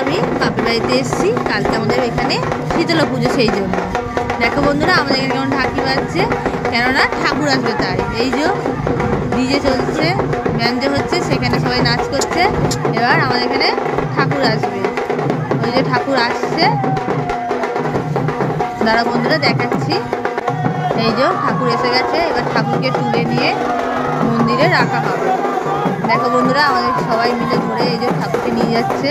আমি বাপের বাড়িতে এসেছি। কালকে আমাদের এখানে শীতলা পুজো, সেই জন্য দেখো বন্ধুরা আমাদের এখানে কেমন ঢাকি বাজছে, কেননা ঠাকুর আসবে তাই। এই যে ডিজে চলছে, ব্যান্ডে হচ্ছে, সেখানে সবাই নাচ করছে। এবার আমাদের এখানে ঠাকুর আসবে, ওই যে ঠাকুর আসছে, দাঁড়া বন্ধুরা দেখাচ্ছি। এই যে ঠাকুর এসে গেছে, এবার ঠাকুরকে তুলে নিয়ে মন্দিরে রাখা হবে। দেখো বন্ধুরা আমাদের সবাই মিলে ধরে এই যে ঠাকুরকে নিয়ে যাচ্ছে।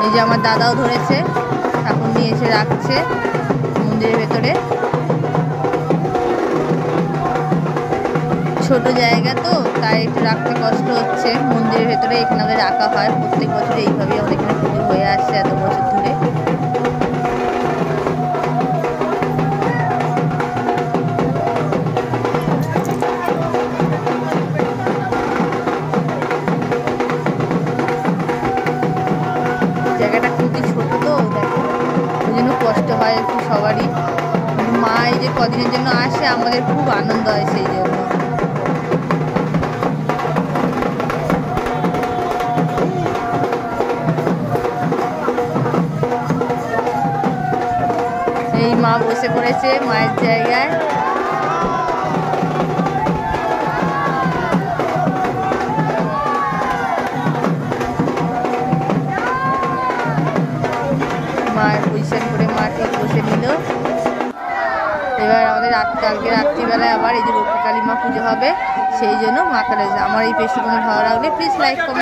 এই যে আমার দাদাও ধরেছে, ঠাকুর নিয়ে এসে রাখছে মন্দিরের ভেতরে। ছোট জায়গা তো তাই একটু রাখতে কষ্ট হচ্ছে মন্দিরের ভেতরে। এখানে আমাদের রাখা হয় প্রত্যেক বছর, এইভাবেই আমাদের এখানে পুজো হয়ে আসছে এত বছর ধরে। জায়গাটা খুবই ছোট তো, দেখো ওই জন্য কষ্ট হয় একটু সবারই। মা এই যে কদিনের জন্য আসে, আমাদের খুব আনন্দ হয় সেই জন্য। এই মা বসে পড়েছে মায়ের জায়গায়। মায়ের পজিশন করে মা ঠিক বসে নিল। এবার আমাদের কালকে রাত্রিবেলায় আবার এই যে রক্ষাকালী মা পুজো হবে, সেই জন্য মা কালে। আমার এই পেজটি কোনো ভালো লাগলে প্লিজ লাইক কমেন্ট।